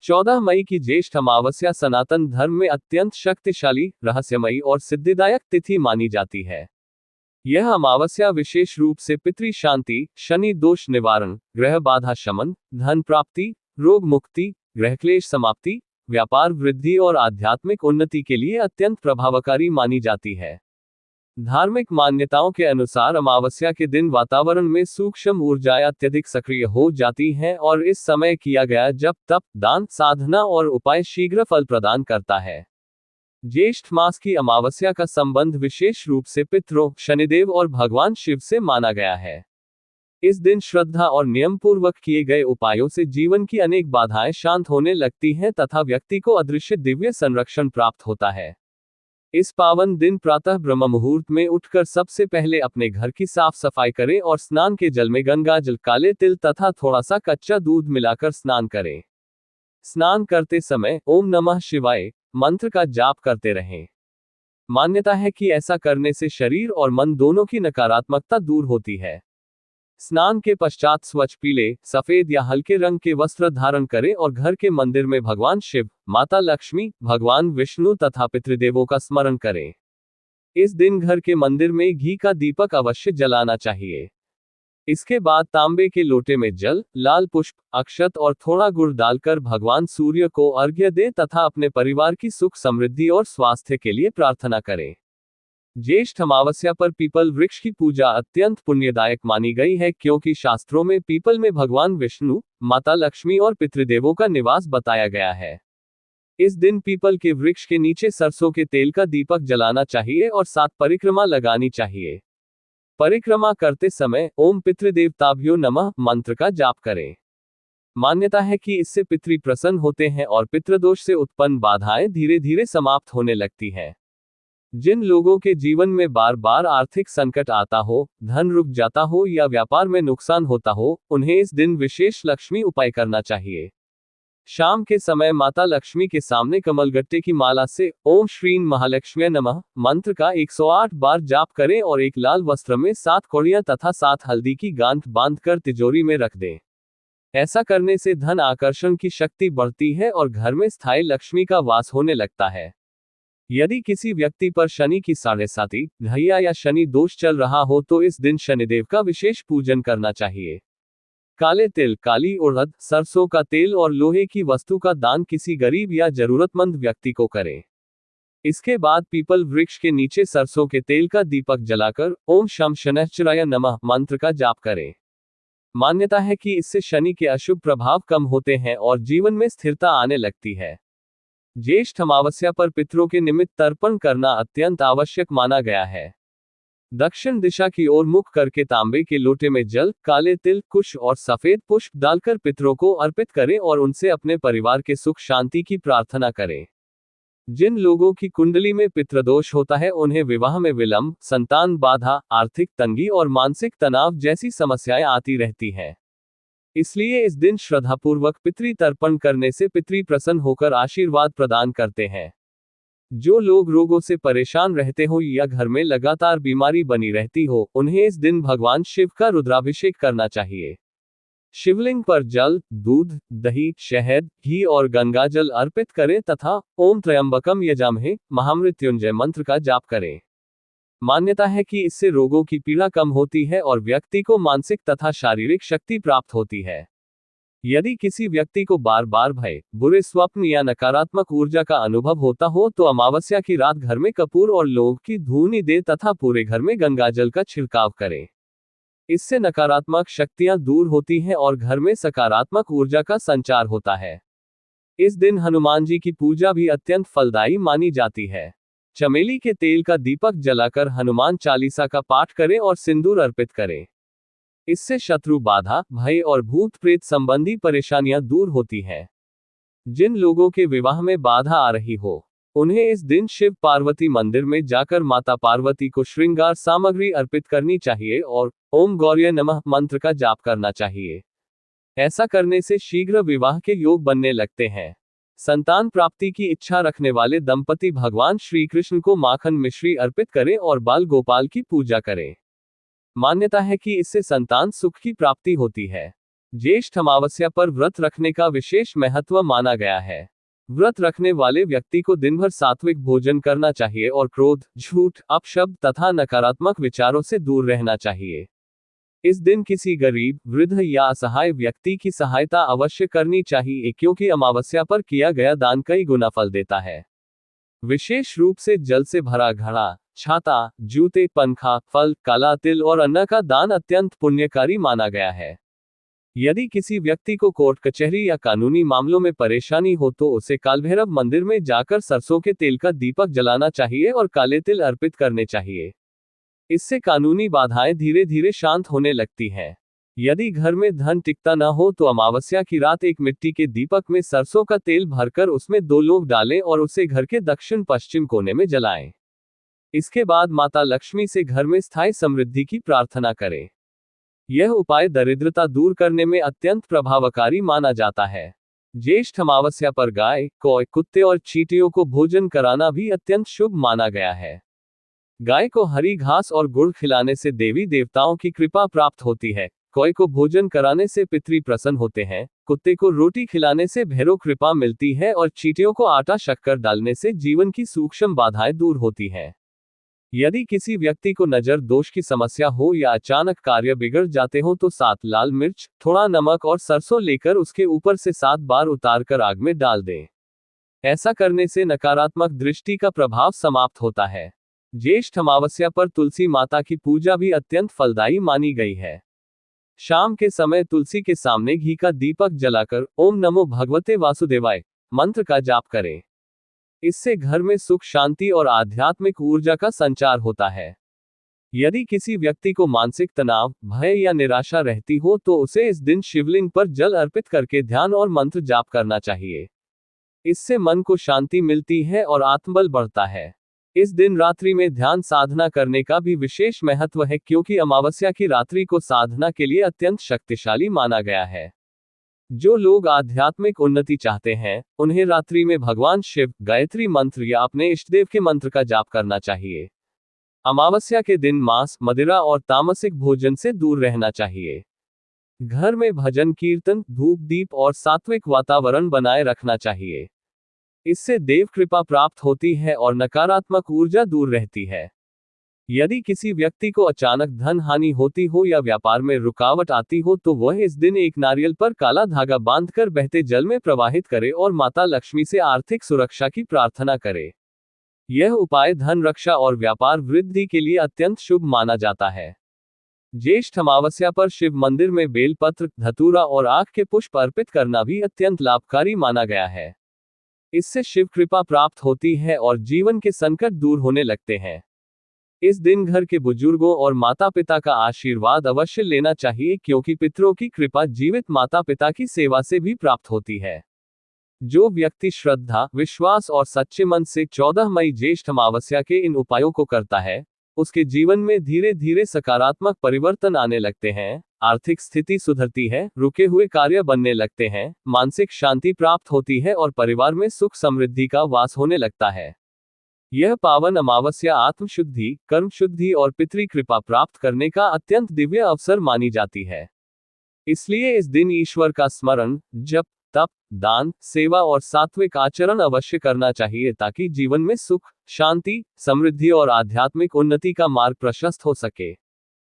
14 मई की ज्येष्ठ अमावस्या सनातन धर्म में अत्यंत शक्तिशाली, रहस्यमयी और सिद्धिदायक तिथि मानी जाती है। यह अमावस्या विशेष रूप से पितृ शांति, शनि दोष निवारण, ग्रह बाधा शमन, धन प्राप्ति, रोग मुक्ति, ग्रह क्लेश समाप्ति, व्यापार वृद्धि और आध्यात्मिक उन्नति के लिए अत्यंत प्रभावकारी मानी जाती है। धार्मिक मान्यताओं के अनुसार अमावस्या के दिन वातावरण में सूक्ष्म ऊर्जाएं अत्यधिक सक्रिय हो जाती हैं और इस समय किया गया जप, तप, दान, साधना और उपाय शीघ्र फल प्रदान करता है। ज्येष्ठ मास की अमावस्या का संबंध विशेष रूप से पितरों, शनिदेव और भगवान शिव से माना गया है। इस दिन श्रद्धा और नियम पूर्वक किए गए उपायों से जीवन की अनेक बाधाएं शांत होने लगती हैं तथा व्यक्ति को अदृश्य दिव्य संरक्षण प्राप्त होता है। इस पावन दिन प्रातः ब्रह्म मुहूर्त में उठकर सबसे पहले अपने घर की साफ सफाई करें और स्नान के जल में गंगा जल, काले तिल तथा थोड़ा सा कच्चा दूध मिलाकर स्नान करें। स्नान करते समय ओम नमः शिवाय मंत्र का जाप करते रहें। मान्यता है कि ऐसा करने से शरीर और मन दोनों की नकारात्मकता दूर होती है। स्नान के पश्चात स्वच्छ पीले, सफेद या हल्के रंग के वस्त्र धारण करें और घर के मंदिर में भगवान शिव, माता लक्ष्मी, भगवान विष्णु तथा पितृदेवों का स्मरण करें। इस दिन घर के मंदिर में घी का दीपक अवश्य जलाना चाहिए। इसके बाद तांबे के लोटे में जल, लाल पुष्प, अक्षत और थोड़ा गुड़ डालकर भगवान सूर्य को अर्घ्य दें तथा अपने परिवार की सुख समृद्धि और स्वास्थ्य के लिए प्रार्थना करें। ज्येष्ठ अमावस्या पर पीपल वृक्ष की पूजा अत्यंत पुण्यदायक मानी गई है, क्योंकि शास्त्रों में पीपल में भगवान विष्णु, माता लक्ष्मी और पितृदेवों का निवास बताया गया है। इस दिन पीपल के वृक्ष के नीचे सरसों के तेल का दीपक जलाना चाहिए और 7 परिक्रमा लगानी चाहिए। परिक्रमा करते समय ओम पितृदेवताभ्यो नमः मंत्र का जाप करें। मान्यता है कि इससे पितृ प्रसन्न होते हैं और पितृदोष से उत्पन्न बाधाएं धीरे धीरे समाप्त होने लगती हैं। जिन लोगों के जीवन में बार बार आर्थिक संकट आता हो, धन रुक जाता हो या व्यापार में नुकसान होता हो, उन्हें इस दिन विशेष लक्ष्मी उपाय करना चाहिए। शाम के समय माता लक्ष्मी के सामने कमलगट्टे की माला से ओम श्रीं महालक्ष्म्यै नमः मंत्र का 108 बार जाप करें और एक लाल वस्त्र में 7 कौड़ियां तथा 7 हल्दी की गांठ बांधकर तिजोरी में रख दें। ऐसा करने से धन आकर्षण की शक्ति बढ़ती है और घर में स्थायी लक्ष्मी का वास होने लगता है। यदि किसी व्यक्ति पर शनि की 7.5 ढैया या शनि दोष चल रहा हो तो इस दिन शनिदेव का विशेष पूजन करना चाहिए। काले तिल, काली उड़द, सरसों का तेल और लोहे की वस्तु का दान किसी गरीब या जरूरतमंद व्यक्ति को करें। इसके बाद पीपल वृक्ष के नीचे सरसों के तेल का दीपक जलाकर ओम शम शनैश्चराय नमः मंत्र का जाप करें। मान्यता है कि इससे शनि के अशुभ प्रभाव कम होते हैं और जीवन में स्थिरता आने लगती है। ज्येष्ठ अमावस्या पर पितरों के निमित्त तर्पण करना अत्यंत आवश्यक माना गया है। दक्षिण दिशा की ओर मुख करके तांबे के लोटे में जल, काले तिल, कुश और सफेद पुष्प डालकर पितरों को अर्पित करें और उनसे अपने परिवार के सुख शांति की प्रार्थना करें। जिन लोगों की कुंडली में पितृदोष होता है उन्हें विवाह में विलंब, संतान बाधा, आर्थिक तंगी और मानसिक तनाव जैसी समस्याएं आती रहती हैं। इसलिए इस दिन श्रद्धापूर्वक पितृ तर्पण करने से पितृ प्रसन्न होकर आशीर्वाद प्रदान करते हैं। जो लोग रोगों से परेशान रहते हो या घर में लगातार बीमारी बनी रहती हो, उन्हें इस दिन भगवान शिव का रुद्राभिषेक करना चाहिए। शिवलिंग पर जल, दूध, दही, शहद, घी और गंगाजल अर्पित करें तथा ओम त्र्यंबकम यजामहे महामृत्युंजय मंत्र का जाप करें। मान्यता है कि इससे रोगों की पीड़ा कम होती है और व्यक्ति को मानसिक तथा शारीरिक शक्ति प्राप्त होती है। यदि किसी व्यक्ति को बार बार भय, बुरे स्वप्न या नकारात्मक ऊर्जा का अनुभव होता हो तो अमावस्या की रात घर में कपूर और लौंग की धूनी दे तथा पूरे घर में गंगाजल का छिड़काव करें। इससे नकारात्मक शक्तियां दूर होती हैं और घर में सकारात्मक ऊर्जा का संचार होता है। इस दिन हनुमान जी की पूजा भी अत्यंत फलदायी मानी जाती है। चमेली के तेल का दीपक जलाकर हनुमान चालीसा का पाठ करें और सिंदूर अर्पित करें। इससे शत्रु बाधा, भय और भूत प्रेत संबंधी परेशानियां दूर होती हैं। जिन लोगों के विवाह में बाधा आ रही हो, उन्हें इस दिन शिव पार्वती मंदिर में जाकर माता पार्वती को श्रृंगार सामग्री अर्पित करनी चाहिए और ओम गौर्य नमः मंत्र का जाप करना चाहिए। ऐसा करने से शीघ्र विवाह के योग बनने लगते हैं। संतान प्राप्ति की इच्छा रखने वाले दंपति भगवान श्री कृष्ण को माखन मिश्री अर्पित करें और बाल गोपाल की पूजा करें। मान्यता है कि इससे संतान सुख की प्राप्ति होती है। ज्येष्ठ अमावस्या पर व्रत रखने का विशेष महत्व माना गया है। व्रत रखने वाले व्यक्ति को दिन भर सात्विक भोजन करना चाहिए और क्रोध, झूठ, अपशब्द तथा नकारात्मक विचारों से दूर रहना चाहिए। इस दिन किसी गरीब, वृद्ध या असहाय व्यक्ति की सहायता अवश्य करनी चाहिए, क्योंकि अमावस्या पर किया गया दान कई गुना फल देता है। विशेष रूप से जल से भरा घड़ा, छाता, जूते, पंखा, फल, काला तिल और अन्न का दान अत्यंत पुण्यकारी माना गया है। यदि किसी व्यक्ति को कोर्ट कचहरी या कानूनी मामलों में परेशानी हो तो उसे कालभैरव मंदिर में जाकर सरसों के तेल का दीपक जलाना चाहिए और काले तिल अर्पित करने चाहिए। इससे कानूनी बाधाएं धीरे धीरे शांत होने लगती हैं। यदि घर में धन टिकता न हो तो अमावस्या की रात एक मिट्टी के दीपक में सरसों का तेल भरकर उसमें 2 लौंग डालें और उसे घर के दक्षिण पश्चिम कोने में जलाएं। इसके बाद माता लक्ष्मी से घर में स्थायी समृद्धि की प्रार्थना करें। यह उपाय दरिद्रता दूर करने में अत्यंत प्रभावकारी माना जाता है। ज्येष्ठ अमावस्या पर गाय, कौए, कुत्ते और चींटियों को भोजन कराना भी अत्यंत शुभ माना गया है। गाय को हरी घास और गुड़ खिलाने से देवी देवताओं की कृपा प्राप्त होती है। कौए को भोजन कराने से पितृ प्रसन्न होते हैं। कुत्ते को रोटी खिलाने से भैरव कृपा मिलती है और चींटियों को आटा शक्कर डालने से जीवन की सूक्ष्म बाधाएं दूर होती हैं। यदि किसी व्यक्ति को नजर दोष की समस्या हो या अचानक कार्य बिगड़ जाते हो तो 7 लाल मिर्च, थोड़ा नमक और सरसों लेकर उसके ऊपर से 7 बार उतारकर आग में डाल दें। ऐसा करने से नकारात्मक दृष्टि का प्रभाव समाप्त होता है। ज्येष्ठ अमावस्या पर तुलसी माता की पूजा भी अत्यंत फलदायी मानी गई है। शाम के समय तुलसी के सामने घी का दीपक जलाकर ओम नमो भगवते वासुदेवाय मंत्र का जाप करें। इससे घर में सुख, शांति और आध्यात्मिक ऊर्जा का संचार होता है। यदि किसी व्यक्ति को मानसिक तनाव, भय या निराशा रहती हो तो उसे इस दिन शिवलिंग पर जल अर्पित करके ध्यान और मंत्र जाप करना चाहिए। इससे मन को शांति मिलती है और आत्मबल बढ़ता है। इस दिन रात्रि में ध्यान साधना करने का भी विशेष महत्व है, क्योंकि अमावस्या की रात्रि को साधना के लिए अत्यंत शक्तिशाली माना गया है। जो लोग आध्यात्मिक उन्नति चाहते हैं, उन्हें रात्रि में भगवान शिव, गायत्री मंत्र या अपने इष्टदेव के मंत्र का जाप करना चाहिए। अमावस्या के दिन मांस, मदिरा और तामसिक भोजन से दूर रहना चाहिए। घर में भजन, कीर्तन, धूप दीप और सात्विक वातावरण बनाए रखना चाहिए। इससे देव कृपा प्राप्त होती है और नकारात्मक ऊर्जा दूर रहती है। यदि किसी व्यक्ति को अचानक धन हानि होती हो या व्यापार में रुकावट आती हो तो वह इस दिन एक नारियल पर काला धागा बांधकर बहते जल में प्रवाहित करे और माता लक्ष्मी से आर्थिक सुरक्षा की प्रार्थना करे। यह उपाय धन रक्षा और व्यापार वृद्धि के लिए अत्यंत शुभ माना जाता है। ज्येष्ठ अमावस्या पर शिव मंदिर में बेलपत्र, धतूरा और आख के पुष्प अर्पित करना भी अत्यंत लाभकारी माना गया है। इससे शिव कृपा प्राप्त होती है और जीवन के संकट दूर होने लगते हैं। इस दिन घर के बुजुर्गों और माता पिता का आशीर्वाद अवश्य लेना चाहिए, क्योंकि पितरों की कृपा जीवित माता पिता की सेवा से भी प्राप्त होती है। जो व्यक्ति श्रद्धा, विश्वास और सच्चे मन से 14 मई ज्येष्ठ अमावस्या के इन उपायों को करता है, उसके जीवन में धीरे धीरे सकारात्मक परिवर्तन आने लगते हैं। आर्थिक स्थिति सुधरती है, रुके हुए कार्य बनने लगते हैं, मानसिक शांति प्राप्त होती है और परिवार में सुख समृद्धि का वास होने लगता है। यह पावन अमावस्या आत्मशुद्धि, कर्म शुद्धि और पितृ कृपा प्राप्त करने का अत्यंत दिव्य अवसर मानी जाती है। इसलिए इस दिन ईश्वर का स्मरण, जप, तप, दान, सेवा और सात्विक आचरण अवश्य करना चाहिए, ताकि जीवन में सुख, शांति, समृद्धि और आध्यात्मिक उन्नति का मार्ग प्रशस्त हो सके।